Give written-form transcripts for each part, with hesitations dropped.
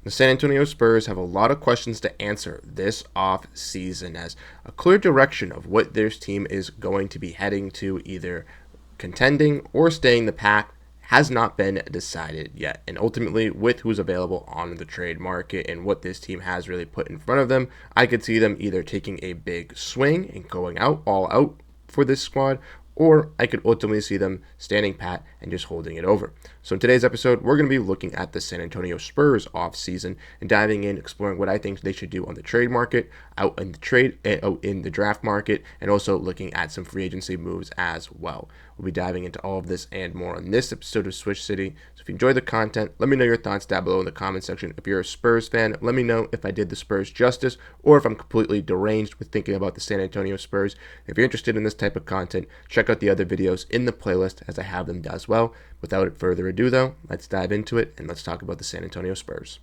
The San Antonio Spurs have a lot of questions to answer this off season, as a clear direction of what their team is going to be heading to, either contending or staying the pack, has not been decided yet. And ultimately, with who's available on the trade market and what this team has really put in front of them, I could see them either taking a big swing and going out all out for this squad, or I could ultimately see them standing pat and just holding it over. So in today's episode, we're going to be looking at the San Antonio Spurs offseason and diving in, exploring what I think they should do on the trade market, out in the draft market, and also looking at some free agency moves as well. We'll be diving into all of this and more on this episode of Switch City. So if you enjoy the content, let me know your thoughts down below in the comment section. If you're a Spurs fan, let me know if I did the Spurs justice or if I'm completely deranged with thinking about the San Antonio Spurs. If you're interested in this type of content, check out the other videos in the playlist as I have them as well. Without further ado though, let's dive into it and let's talk about the San Antonio Spurs.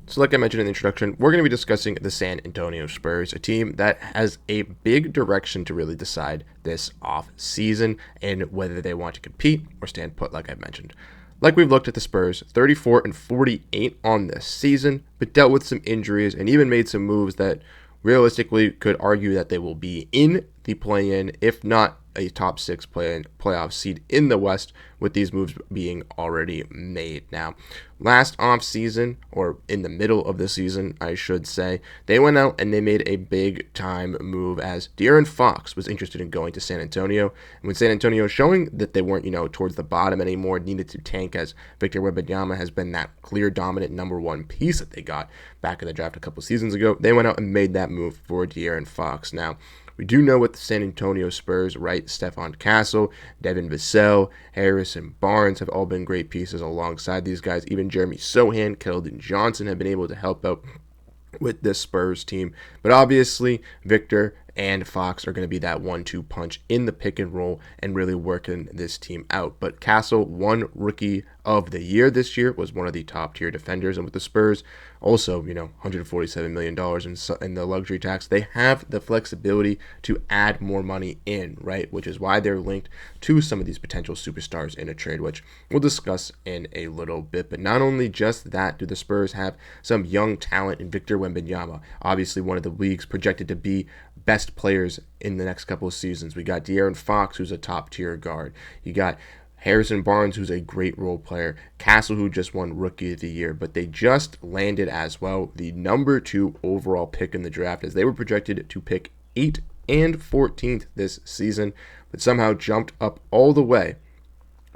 So like I mentioned in the introduction, we're going to be discussing the San Antonio Spurs, a team that has a big direction to really decide this off season and whether they want to compete or stand put, like I've mentioned. Like we've looked at the Spurs, 34-48 on this season, but dealt with some injuries and even made some moves that realistically could argue that they will be in the play-in, if not a top 6 playoff seed in the West, with these moves being already made. Now, last off season, or in the middle of the season, I should say, they went out and they made a big time move as De'Aaron Fox was interested in going to San Antonio. And when San Antonio showing that they weren't, towards the bottom anymore, needed to tank, as Victor Wembanyama has been that clear dominant number one piece that they got back in the draft a couple seasons ago, they went out and made that move for De'Aaron Fox. Now, we do know what the San Antonio Spurs, right? Stefon Castle, Devin Vassell, Harrison Barnes have all been great pieces alongside these guys. Even Jeremy Sohan, Keldon Johnson have been able to help out with this Spurs team. But obviously, Victor and Fox are going to be that 1-2 punch in the pick and roll and really working this team out. But Castle won Rookie of the Year this year, was one of the top tier defenders. And with the Spurs, also, $147 million in the luxury tax, they have the flexibility to add more money in, right? Which is why they're linked to some of these potential superstars in a trade, which we'll discuss in a little bit. But not only just that, do the Spurs have some young talent in Victor Wembanyama, obviously one of the league's projected to be best players in the next couple of seasons. We got De'Aaron Fox, who's a top tier guard. You got Harrison Barnes, who's a great role player. Castle, who just won Rookie of the Year. But they just landed as well the number 2 overall pick in the draft, as they were projected to pick 8th and 14th this season, but somehow jumped up all the way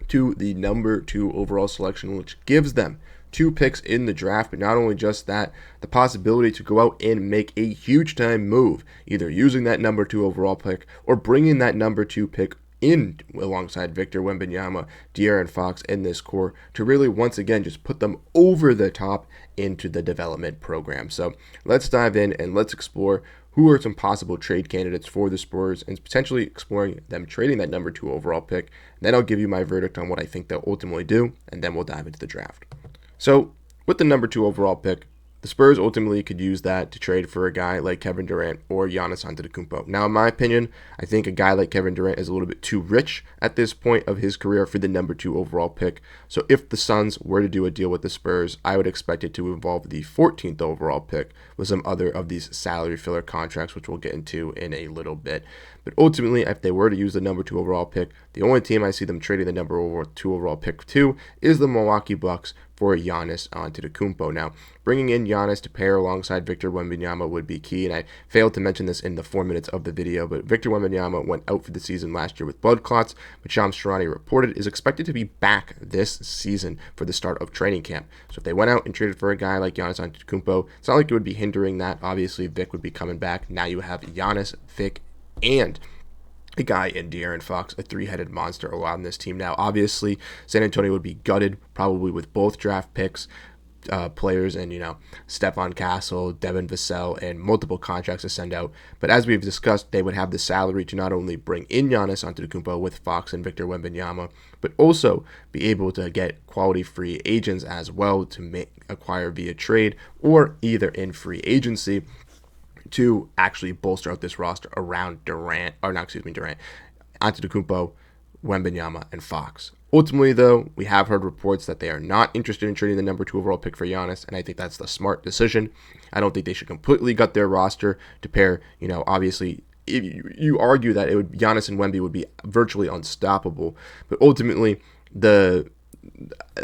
to the number 2 overall selection, which gives them 2 picks in the draft. But not only just that, the possibility to go out and make a huge time move, either using that number 2 overall pick or bringing that number 2 pick in alongside Victor Wembanyama, De'Aaron Fox in this core to really once again just put them over the top into the development program. So let's dive in and let's explore who are some possible trade candidates for the Spurs and potentially exploring them trading that number 2 overall pick. And then I'll give you my verdict on what I think they'll ultimately do, and then we'll dive into the draft. So with the number 2 overall pick, the Spurs ultimately could use that to trade for a guy like Kevin Durant or Giannis Antetokounmpo. Now, in my opinion, I think a guy like Kevin Durant is a little bit too rich at this point of his career for the number 2 overall pick. So if the Suns were to do a deal with the Spurs, I would expect it to involve the 14th overall pick with some other of these salary filler contracts, which we'll get into in a little bit. But ultimately, if they were to use the number 2 overall pick, the only team I see them trading the number 2 overall pick to is the Milwaukee Bucks for Giannis Antetokounmpo. Now, bringing in Giannis to pair alongside Victor Wembanyama would be key, and I failed to mention this in the 4 minutes of the video, but Victor Wembanyama went out for the season last year with blood clots, but Shams Charania reported is expected to be back this season for the start of training camp. So if they went out and traded for a guy like Giannis Antetokounmpo, it's not like it would be hindering that. Obviously, Vic would be coming back. Now you have Giannis, Vic, and a guy in De'Aaron Fox, a 3-headed monster around this team. Now, obviously, San Antonio would be gutted, probably with both draft picks, players, and Stefon Castle, Devin Vassell, and multiple contracts to send out. But as we've discussed, they would have the salary to not only bring in Giannis Antetokounmpo with Fox and Victor Wembanyama, but also be able to get quality free agents as well to acquire via trade or either in free agency to actually bolster out this roster around Durant, Antetokounmpo, Wembanyama, and Fox. Ultimately, though, we have heard reports that they are not interested in trading the number 2 overall pick for Giannis, and I think that's the smart decision. I don't think they should completely gut their roster to pair, obviously, you argue that Giannis and Wemby would be virtually unstoppable, but ultimately, the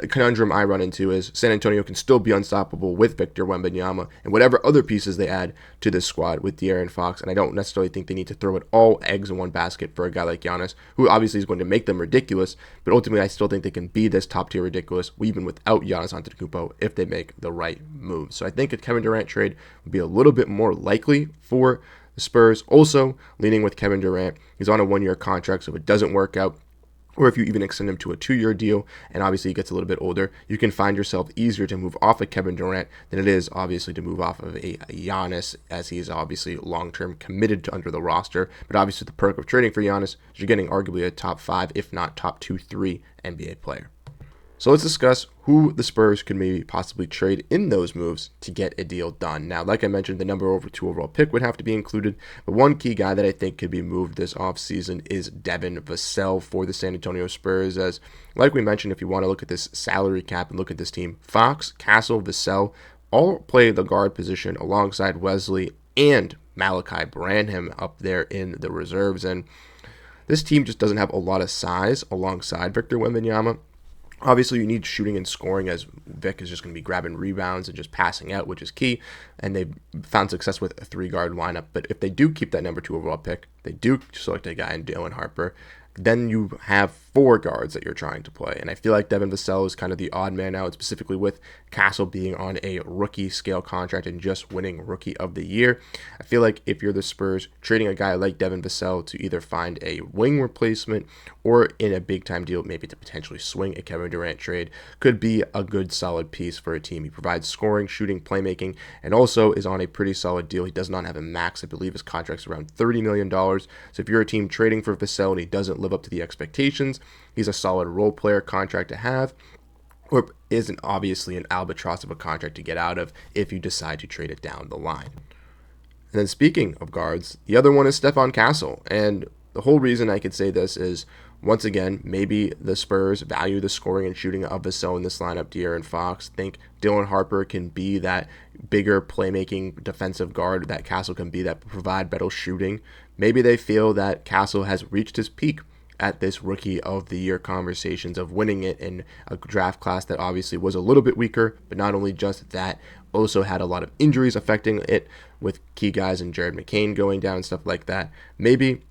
conundrum I run into is San Antonio can still be unstoppable with Victor Wembanyama and whatever other pieces they add to this squad with De'Aaron Fox, and I don't necessarily think they need to throw it all eggs in one basket for a guy like Giannis, who obviously is going to make them ridiculous, but ultimately I still think they can be this top tier ridiculous even without Giannis Antetokounmpo if they make the right moves. So I think a Kevin Durant trade would be a little bit more likely for the Spurs. Also, leaning with Kevin Durant, he's on a 1-year contract, so if it doesn't work out, or if you even extend him to a 2-year deal, and obviously he gets a little bit older, you can find yourself easier to move off of Kevin Durant than it is obviously to move off of a Giannis, as he's obviously long-term committed to under the roster. But obviously the perk of trading for Giannis is you're getting arguably a top 5, if not top 2, 3 NBA player. So let's discuss who the Spurs could maybe possibly trade in those moves to get a deal done. Now, like I mentioned, the number 2 overall pick would have to be included, but one key guy that I think could be moved this offseason is Devin Vassell for the San Antonio Spurs, as like we mentioned, if you want to look at this salary cap and look at this team, Fox, Castle, Vassell all play the guard position alongside Wesley and Malachi Branham up there in the reserves, and this team just doesn't have a lot of size alongside Victor Wembanyama. Obviously, you need shooting and scoring, as Vic is just going to be grabbing rebounds and just passing out, which is key. And they've found success with a 3-guard lineup. But if they do keep that number 2 overall pick, they do select a guy in Dylan Harper, then you have 4 guards that you're trying to play. And I feel like Devin Vassell is kind of the odd man out, specifically with Castle being on a rookie scale contract and just winning Rookie of the Year. I feel like if you're the Spurs, trading a guy like Devin Vassell to either find a wing replacement or in a big-time deal, maybe to potentially swing a Kevin Durant trade, could be a good solid piece for a team. He provides scoring, shooting, playmaking, and also is on a pretty solid deal. He does not have a max. I believe his contract's around $30 million. So if you're a team trading for Vassell and he doesn't live up to the expectations, he's a solid role player contract to have, or isn't obviously an albatross of a contract to get out of if you decide to trade it down the line. And then speaking of guards, the other one is Stefon Castle, and the whole reason I could say this is, once again, maybe the Spurs value the scoring and shooting of Vassell in this lineup. De'Aaron Fox think Dylan Harper can be that bigger playmaking defensive guard that Castle can be, that provide better shooting. Maybe they feel that Castle has reached his peak at this Rookie of the Year conversations of winning it in a draft class that obviously was a little bit weaker, but not only just that, also had a lot of injuries affecting it with key guys and Jared McCain going down and stuff like that. Maybe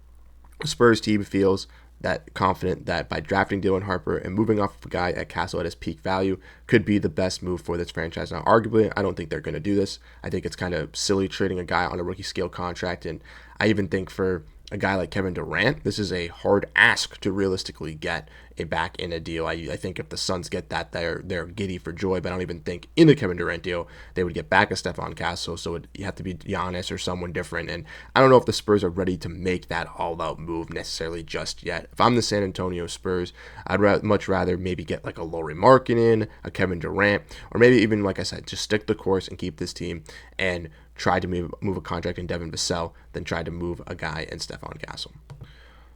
the Spurs team feels that confident that by drafting Dylan Harper and moving off a guy at Castle at his peak value could be the best move for this franchise. Now, arguably, I don't think they're going to do this. I think it's kind of silly trading a guy on a rookie scale contract, and I even think for a guy like Kevin Durant, this is a hard ask to realistically get back in a deal. I think if the Suns get that, they're giddy for joy, but I don't even think in the Kevin Durant deal they would get back a Stefon Castle, so you have to be Giannis or someone different, and I don't know if the Spurs are ready to make that all-out move necessarily just yet. If I'm the San Antonio Spurs, I'd much rather maybe get like a Lauri Markkanen, a Kevin Durant, or maybe even, like I said, just stick the course and keep this team and try to move a contract in Devin Vassell than try to move a guy in Stefon Castle.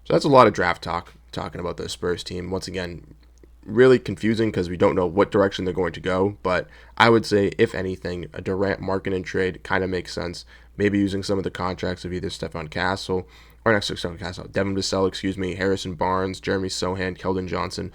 So that's a lot of draft talk, talking about the Spurs team. Once again, really confusing because we don't know what direction they're going to go, but I would say, if anything, a Durant-Markkanen trade kind of makes sense. Maybe using some of the contracts of either Stefon Castle, or not Stefon Castle, Devin Vassell, Harrison Barnes, Jeremy Sohan, Keldon Johnson,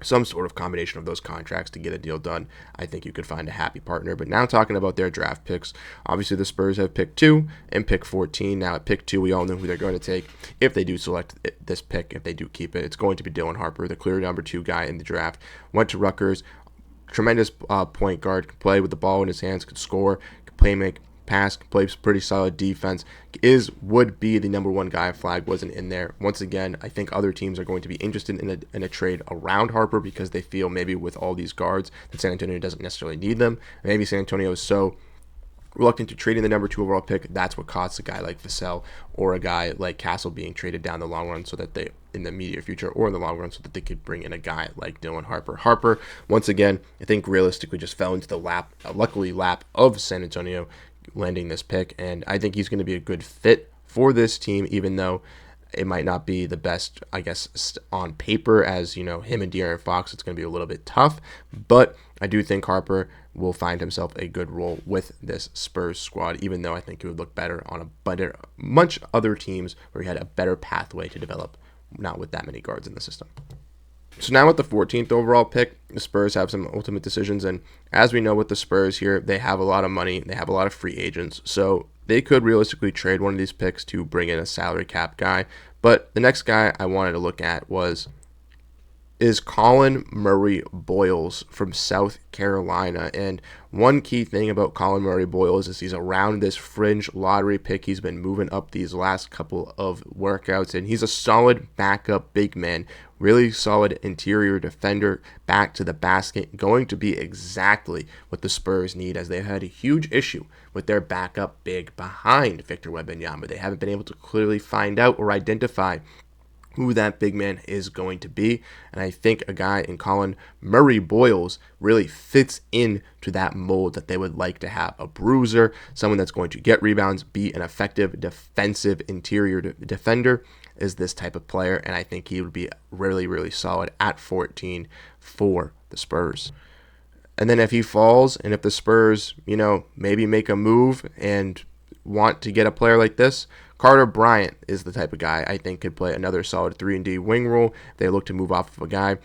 some sort of combination of those contracts to get a deal done. I think you could find a happy partner. But now talking about their draft picks, obviously the Spurs have pick 2 and pick 14. Now at pick 2, we all know who they're going to take. If they do select this pick, if they do keep it, it's going to be Dylan Harper, the clear number 2 guy in the draft. Went to Rutgers, tremendous point guard, could play with the ball in his hands, could score, could make, pass, plays pretty solid defense, would be the number 1 guy if Flag wasn't in there. Once again, I think other teams are going to be interested in a trade around Harper because they feel maybe with all these guards that San Antonio doesn't necessarily need them. Maybe San Antonio is so reluctant to trading the number 2 overall pick, that's what costs a guy like Vassell or a guy like Castle being traded down the long run, so that they, in the immediate future or in the long run, so that they could bring in a guy like Dylan Harper. Harper, once again, I think realistically just fell into the lap of San Antonio, landing this pick, and I think he's going to be a good fit for this team, even though it might not be the best, I guess, on paper, as him and De'Aaron Fox, it's going to be a little bit tough, but I do think Harper will find himself a good role with this Spurs squad, even though I think it would look better on much other teams where he had a better pathway to develop, not with that many guards in the system. So now with the 14th overall pick, the Spurs have some ultimate decisions, and as we know with the Spurs here, they have a lot of money, they have a lot of free agents, so they could realistically trade one of these picks to bring in a salary cap guy. But the next guy I wanted to look at is Colin Murray Boyles from South Carolina. And one key thing about Colin Murray Boyles is he's around this fringe lottery pick. He's been moving up these last couple of workouts, and he's a solid backup big man, really solid interior defender, back to the basket, going to be exactly what the Spurs need, as they've had a huge issue with their backup big behind Victor Wembanyama. They haven't been able to clearly find out or identify who that big man is going to be. And I think a guy in Colin Murray Boyles really fits into that mold that they would like to have. A bruiser, someone that's going to get rebounds, be an effective defensive interior defender is this type of player. And I think he would be really, really solid at 14 for the Spurs. And then if he falls, and if the Spurs, maybe make a move and want to get a player like this, Carter Bryant is the type of guy I think could play another solid 3-and-D wing role. They look to move off of a guy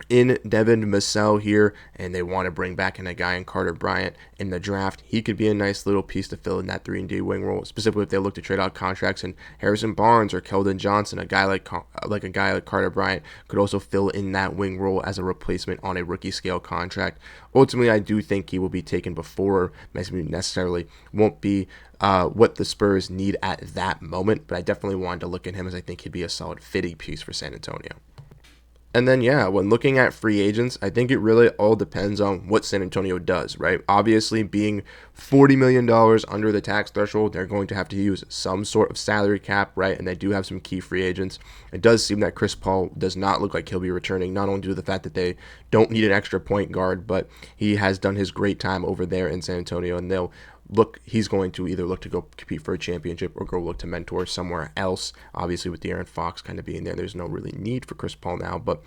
in Devin Vassell here, and they want to bring back in a guy in Carter Bryant in the draft. He could be a nice little piece to fill in that 3-and-D wing role, specifically if they look to trade out contracts. And Harrison Barnes or Keldon Johnson, a guy like Carter Bryant, could also fill in that wing role as a replacement on a rookie scale contract. Ultimately, I do think he will be taken before, necessarily won't be what the Spurs need at that moment, but I definitely wanted to look at him as I think he'd be a solid fitting piece for San Antonio. And then, when looking at free agents, I think it really all depends on what San Antonio does, right? Obviously, being $40 million under the tax threshold, they're going to have to use some sort of salary cap, right? And they do have some key free agents. It does seem that Chris Paul does not look like he'll be returning, not only due to the fact that they don't need an extra point guard, but he has done his great time over there in San Antonio, and he's going to either look to go compete for a championship or go look to mentor somewhere else. Obviously, with De'Aaron Fox kind of being there, there's no really need for Chris Paul now. But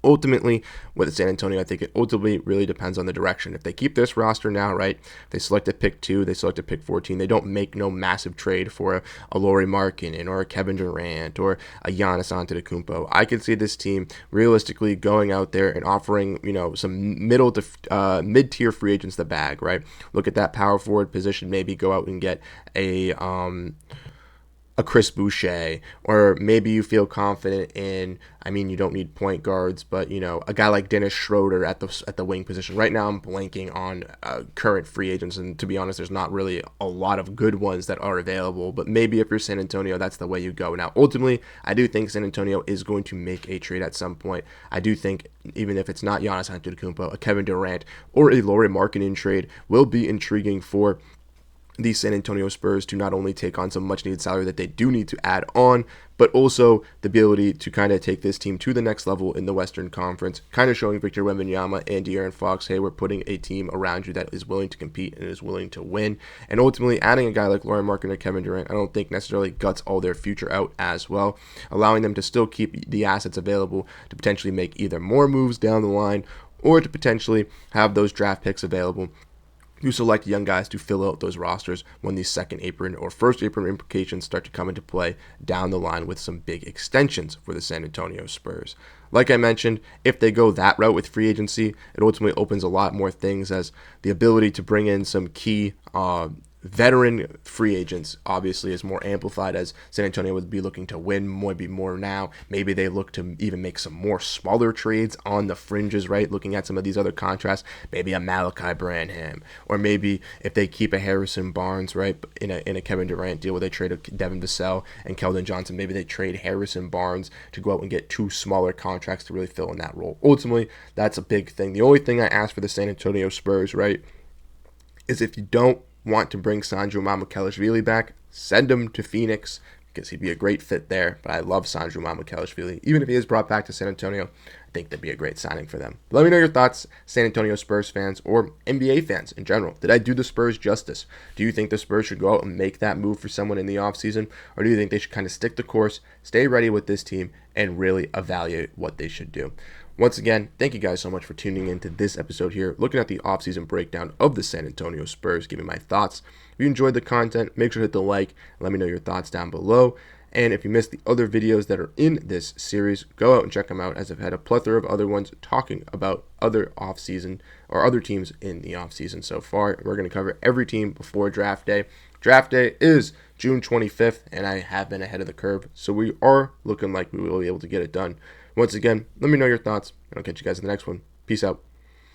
ultimately, with San Antonio, I think it ultimately really depends on the direction. If they keep this roster now, right, they select a pick 2, they select a pick 14, they don't make no massive trade for a Lauri Markkanen or a Kevin Durant or a Giannis Antetokounmpo. I could see this team realistically going out there and offering, some middle to mid-tier free agents the bag, right? Look at that power forward position, maybe go out and get a Chris Boucher, or maybe you feel confident in, you don't need point guards, but, a guy like Dennis Schroeder at the wing position. Right now I'm blanking on current free agents, and to be honest, there's not really a lot of good ones that are available, but maybe if you're San Antonio, that's the way you go. Now, ultimately, I do think San Antonio is going to make a trade at some point. I do think, even if it's not Giannis Antetokounmpo, a Kevin Durant or a Lauri Markkanen trade will be intriguing for the San Antonio Spurs to not only take on some much needed salary that they do need to add on, but also the ability to kind of take this team to the next level in the Western Conference, kind of showing Victor Wembanyama and De'Aaron Fox, hey, we're putting a team around you that is willing to compete and is willing to win. And ultimately, adding a guy like Lauri Markkanen or Kevin Durant, I don't think necessarily guts all their future out as well, allowing them to still keep the assets available to potentially make either more moves down the line or to potentially have those draft picks available to select young guys to fill out those rosters when these second apron or first apron implications start to come into play down the line with some big extensions for the San Antonio Spurs. Like I mentioned, if they go that route with free agency, it ultimately opens a lot more things, as the ability to bring in some key veteran free agents obviously is more amplified, as San Antonio would be looking to win maybe more now. Maybe they look to even make some more smaller trades on the fringes, right? Looking at some of these other contrasts, maybe a Malachi Branham, or maybe if they keep a Harrison Barnes, right, in a Kevin Durant deal where they trade a Devin Vassell and Keldon Johnson, maybe they trade Harrison Barnes to go out and get 2 smaller contracts to really fill in that role. Ultimately, that's a big thing. The only thing I ask for the San Antonio Spurs, right, is if you don't want to bring Sandro Mamukelashvili back, send him to Phoenix, because he'd be a great fit there. But I love Sandro Mamukelashvili. Even if he is brought back to San Antonio, I think that'd be a great signing for them. Let me know your thoughts, San Antonio Spurs fans or NBA fans in general. Did I do the Spurs justice? Do you think the Spurs should go out and make that move for someone in the offseason? Or do you think they should kind of stick the course, stay ready with this team, and really evaluate what they should do? Once again, thank you guys so much for tuning into this episode here, looking at the offseason breakdown of the San Antonio Spurs, giving my thoughts. If you enjoyed the content, make sure to hit the like, and let me know your thoughts down below. And if you missed the other videos that are in this series, go out and check them out, as I've had a plethora of other ones talking about other offseason or other teams in the offseason so far. We're going to cover every team before draft day. Draft day is June 25th, and I have been ahead of the curve, so we are looking like we will be able to get it done. Once again, let me know your thoughts, and I'll catch you guys in the next one. Peace out.